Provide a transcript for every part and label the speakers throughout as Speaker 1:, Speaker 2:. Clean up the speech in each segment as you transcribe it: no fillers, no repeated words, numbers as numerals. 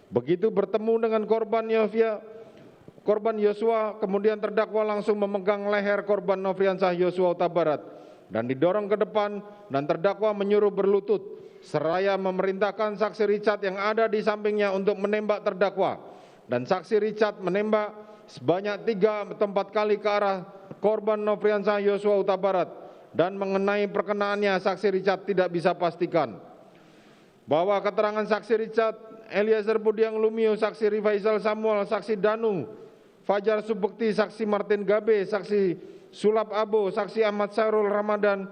Speaker 1: Begitu bertemu dengan korban Yosua, kemudian terdakwa langsung memegang leher korban Nofriansah Yosua Huta Barat dan didorong ke depan, dan terdakwa menyuruh berlutut seraya memerintahkan saksi Richard yang ada di sampingnya untuk menembak terdakwa, dan saksi Richard menembak sebanyak 3 tempat kali ke arah korban Nofriansah Yosua Huta Barat, dan mengenai perkenaannya saksi Richard tidak bisa pastikan. Bahwa keterangan saksi Richard, Eliezer Budiang Lumiu, saksi Rifaisal Samuel, saksi Danu, Fajar Subekti, saksi Martin Gabe, saksi Sulap Abo, saksi Ahmad Sairul Ramadan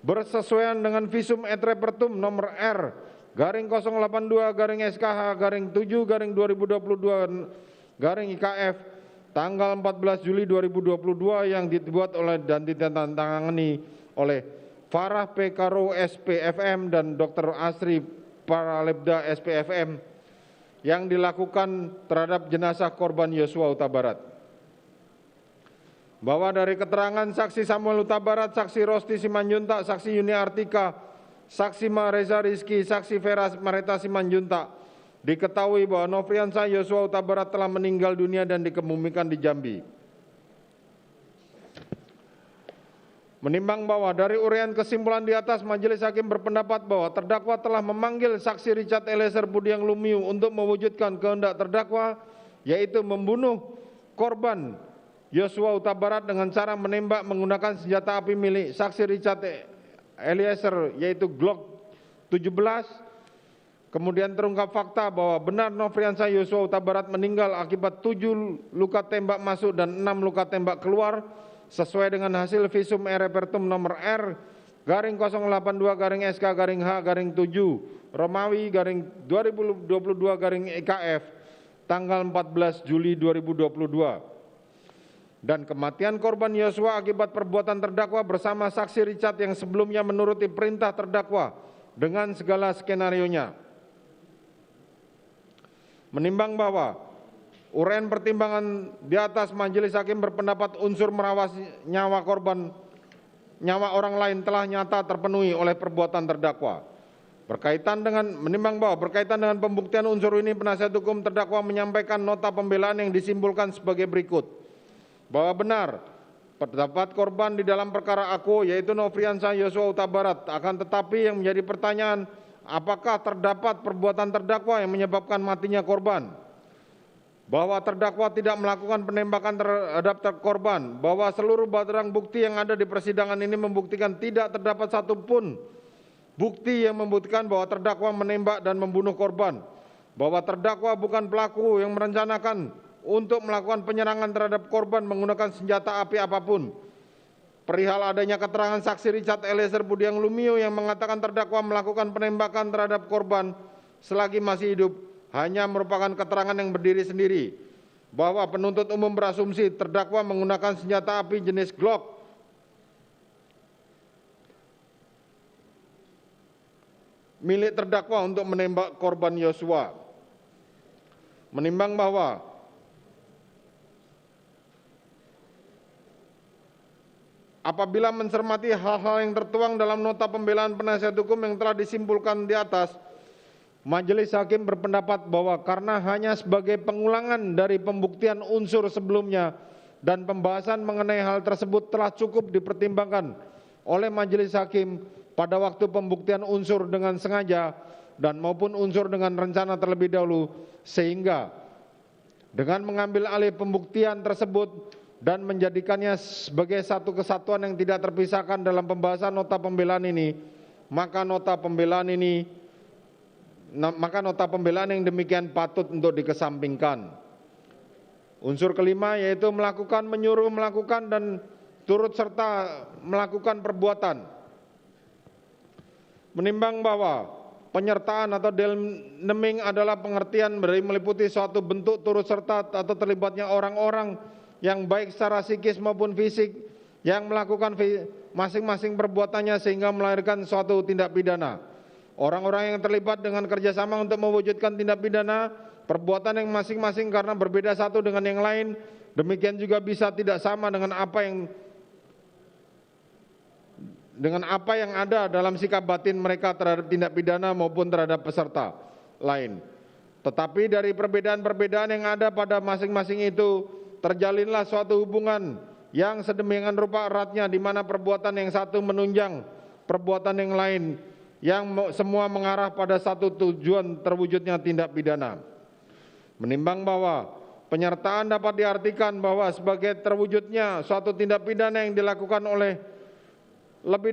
Speaker 1: bersesuaian dengan visum et repertum nomor R/082/SKH/7/2022 tanggal 14 Juli 2022 yang dibuat oleh dan ditandatangani oleh Farah P. Karo SPFM dan Dr. Asri Paralebda SPFM yang dilakukan terhadap jenazah korban Yosua Huta Barat. Bahwa dari keterangan saksi Samuel Huta Barat, saksi Rosti Simanjuntak, saksi Yuni Artika, saksi Mareza Rizky, saksi Vera Mareta Simanjuntak, diketahui bahwa Nofriansah Yosua Huta Barat telah meninggal dunia dan dikebumikan di Jambi. Menimbang bahwa dari uraian kesimpulan di atas, majelis hakim berpendapat bahwa terdakwa telah memanggil saksi Richard Eliezer Budiang Lumiu untuk mewujudkan kehendak terdakwa, yaitu membunuh korban Yosua Huta Barat dengan cara menembak menggunakan senjata api milik saksi Richard Eliezer, yaitu Glock 17. Kemudian terungkap fakta bahwa benar Nofriansah Yosua Huta Barat meninggal akibat 7 luka tembak masuk dan 6 luka tembak keluar, sesuai dengan hasil visum et repertum nomor R/082/SK/H/7 Romawi/2022/EKF tanggal 14 Juli 2022. Dan kematian korban Yosua akibat perbuatan terdakwa bersama saksi Richard yang sebelumnya menuruti perintah terdakwa dengan segala skenarionya. Menimbang bahwa uraian pertimbangan di atas, majelis hakim berpendapat unsur merawat nyawa korban, nyawa orang lain telah nyata terpenuhi oleh perbuatan terdakwa. Menimbang bahwa berkaitan dengan pembuktian unsur ini, penasihat hukum terdakwa menyampaikan nota pembelaan yang disimpulkan sebagai berikut. Bahwa benar terdapat korban di dalam perkara aku, yaitu Nofriansah Yosua Huta Barat. Akan tetapi yang menjadi pertanyaan, apakah terdapat perbuatan terdakwa yang menyebabkan matinya korban? Bahwa terdakwa tidak melakukan penembakan terhadap korban. Bahwa seluruh barang bukti yang ada di persidangan ini membuktikan tidak terdapat satupun bukti yang membuktikan bahwa terdakwa menembak dan membunuh korban. Bahwa terdakwa bukan pelaku yang merencanakan untuk melakukan penyerangan terhadap korban menggunakan senjata api apapun. Perihal adanya keterangan saksi Richard Eliezer Budiang Lumiu yang mengatakan terdakwa melakukan penembakan terhadap korban selagi masih hidup hanya merupakan keterangan yang berdiri sendiri. Bahwa penuntut umum berasumsi terdakwa menggunakan senjata api jenis Glock milik terdakwa untuk menembak korban Yosua. Menimbang bahwa apabila mencermati hal-hal yang tertuang dalam nota pembelaan penasihat hukum yang telah disimpulkan di atas, majelis hakim berpendapat bahwa karena hanya sebagai pengulangan dari pembuktian unsur sebelumnya dan pembahasan mengenai hal tersebut telah cukup dipertimbangkan oleh majelis hakim pada waktu pembuktian unsur dengan sengaja dan maupun unsur dengan rencana terlebih dahulu, sehingga dengan mengambil alih pembuktian tersebut dan menjadikannya sebagai satu kesatuan yang tidak terpisahkan dalam pembahasan nota pembelaan ini, maka nota pembelaan yang demikian patut untuk dikesampingkan. Unsur kelima yaitu melakukan, menyuruh melakukan dan turut serta melakukan perbuatan. Menimbang bahwa penyertaan atau naming adalah pengertian dari meliputi suatu bentuk turut serta atau terlibatnya orang-orang yang baik secara psikis maupun fisik yang melakukan masing-masing perbuatannya sehingga melahirkan suatu tindak pidana. Orang-orang yang terlibat dengan kerjasama untuk mewujudkan tindak pidana, perbuatan yang masing-masing karena berbeda satu dengan yang lain, demikian juga bisa tidak sama dengan apa yang ada dalam sikap batin mereka terhadap tindak pidana maupun terhadap peserta lain. Tetapi dari perbedaan-perbedaan yang ada pada masing-masing itu, terjalinlah suatu hubungan yang sedemikian rupa eratnya di mana perbuatan yang satu menunjang perbuatan yang lain, yang semua mengarah pada satu tujuan terwujudnya tindak pidana. Menimbang bahwa penyertaan dapat diartikan bahwa sebagai terwujudnya suatu tindak pidana yang dilakukan oleh lebih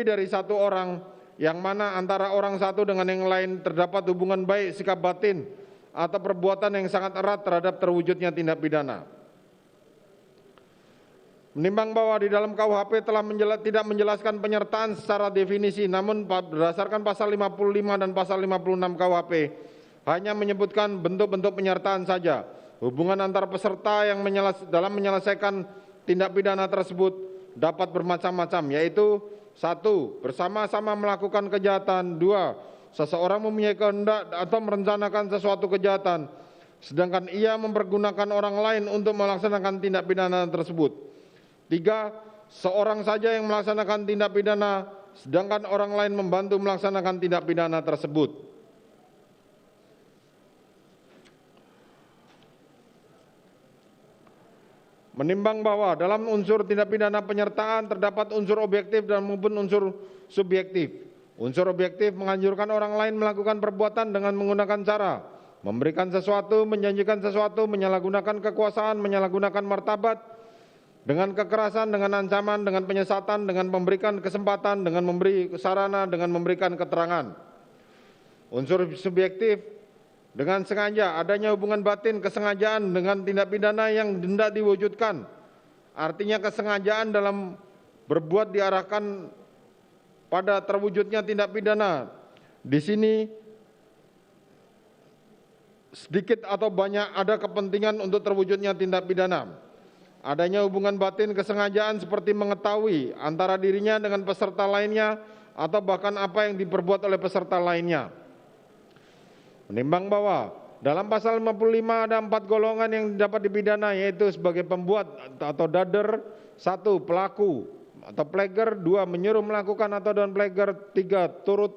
Speaker 1: dari satu orang, yang mana antara orang satu dengan yang lain terdapat hubungan baik sikap batin atau perbuatan yang sangat erat terhadap terwujudnya tindak pidana. Menimbang bahwa di dalam KUHP telah tidak menjelaskan penyertaan secara definisi, namun berdasarkan pasal 55 dan pasal 56 KUHP hanya menyebutkan bentuk-bentuk penyertaan saja. Hubungan antar peserta yang dalam menyelesaikan tindak pidana tersebut dapat bermacam-macam, yaitu 1. Bersama-sama melakukan kejahatan. 2. Seseorang mempunyai kehendak atau merencanakan sesuatu kejahatan, sedangkan ia mempergunakan orang lain untuk melaksanakan tindak pidana tersebut. 3. Seorang saja yang melaksanakan tindak pidana, sedangkan orang lain membantu melaksanakan tindak pidana tersebut. Menimbang bahwa dalam unsur tindak pidana penyertaan terdapat unsur objektif dan maupun unsur subjektif. Unsur objektif menganjurkan orang lain melakukan perbuatan dengan menggunakan cara memberikan sesuatu, menjanjikan sesuatu, menyalahgunakan kekuasaan, menyalahgunakan martabat, dengan kekerasan, dengan ancaman, dengan penyesatan, dengan memberikan kesempatan, dengan memberi sarana, dengan memberikan keterangan. Unsur subjektif dengan sengaja, adanya hubungan batin kesengajaan dengan tindak pidana yang hendak diwujudkan. Artinya kesengajaan dalam berbuat diarahkan pada terwujudnya tindak pidana. Di sini sedikit atau banyak ada kepentingan untuk terwujudnya tindak pidana. Adanya hubungan batin kesengajaan seperti mengetahui antara dirinya dengan peserta lainnya atau bahkan apa yang diperbuat oleh peserta lainnya. Menimbang bahwa dalam pasal 55 ada 4 golongan yang dapat dipidana, yaitu sebagai pembuat atau dader, 1. Pelaku atau plager, 2. Menyuruh melakukan atau dan plager, 3. Turut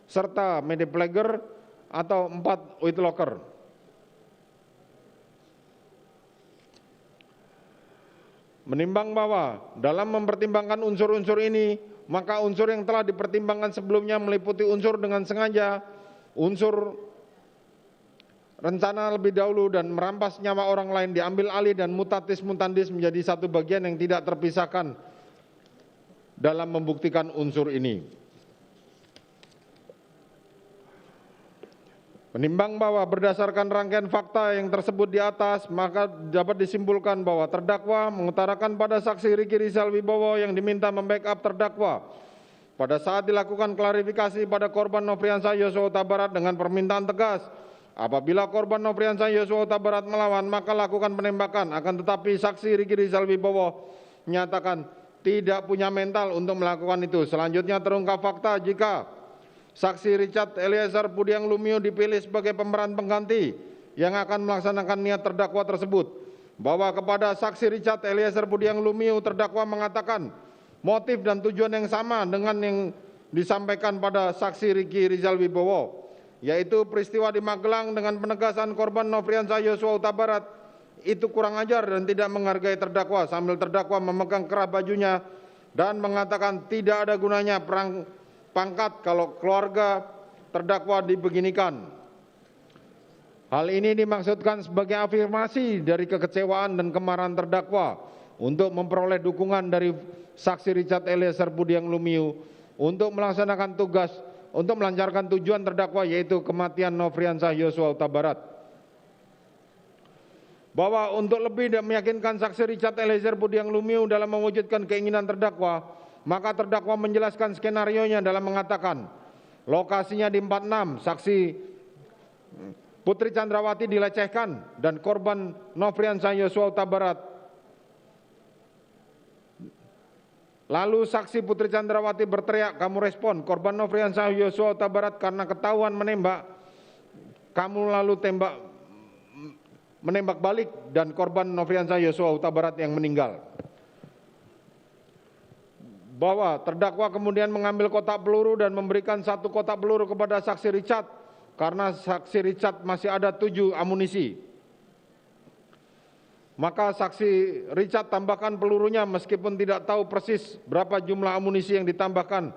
Speaker 1: serta mede plager, atau 4. Witlocker. Menimbang bahwa dalam mempertimbangkan unsur-unsur ini, maka unsur yang telah dipertimbangkan sebelumnya meliputi unsur dengan sengaja, unsur rencana lebih dahulu dan merampas nyawa orang lain diambil alih, dan mutatis mutandis menjadi satu bagian yang tidak terpisahkan dalam membuktikan unsur ini. Menimbang bahwa berdasarkan rangkaian fakta yang tersebut di atas, maka dapat disimpulkan bahwa terdakwa mengutarakan pada saksi Riki Rizal Wibowo yang diminta membackup terdakwa pada saat dilakukan klarifikasi pada korban Nofriansah Yosua Huta Barat dengan permintaan tegas, apabila korban Nofriansah Yosua Huta Barat melawan, maka lakukan penembakan. Akan tetapi saksi Riki Rizal Wibowo menyatakan tidak punya mental untuk melakukan itu. Selanjutnya terungkap fakta jika saksi Richard Eliezer Budiang Lumiu dipilih sebagai pemeran pengganti yang akan melaksanakan niat terdakwa tersebut, bahwa kepada saksi Richard Eliezer Budiang Lumiu terdakwa mengatakan motif dan tujuan yang sama dengan yang disampaikan pada saksi Riki Rizal Wibowo, yaitu peristiwa di Magelang dengan penegasan korban Nofriansah Yosua Huta Barat itu kurang ajar dan tidak menghargai terdakwa, sambil terdakwa memegang kerah bajunya dan mengatakan tidak ada gunanya perang pangkat kalau keluarga terdakwa dibeginikan. Hal ini dimaksudkan sebagai afirmasi dari kekecewaan dan kemarahan terdakwa untuk memperoleh dukungan dari saksi Richard Eliezer Budiang Lumiu untuk melaksanakan tugas untuk melancarkan tujuan terdakwa, yaitu kematian Nofriansah Yosua Huta Barat. Bahwa untuk lebih meyakinkan saksi Richard Eliezer Budiang Lumiu dalam mewujudkan keinginan terdakwa, maka terdakwa menjelaskan skenarionya dalam mengatakan lokasinya di 46, saksi Putri Chandrawati dilecehkan dan korban Nofriansah Yosua Huta Barat. Lalu saksi Putri Chandrawati berteriak, kamu respon, korban Nofriansah Yosua Huta Barat karena ketahuan menembak, kamu lalu menembak balik dan korban Nofriansah Yosua Huta Barat yang meninggal. Bahwa terdakwa kemudian mengambil kotak peluru dan memberikan 1 kotak peluru kepada saksi Richard karena saksi Richard masih ada 7 amunisi. Maka saksi Richard tambahkan pelurunya meskipun tidak tahu persis berapa jumlah amunisi yang ditambahkan.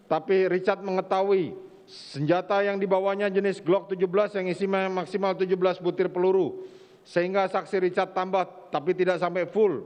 Speaker 1: Tapi Richard mengetahui senjata yang dibawanya jenis Glock 17 yang isi maksimal 17 butir peluru. Sehingga saksi Richard tambah tapi tidak sampai full.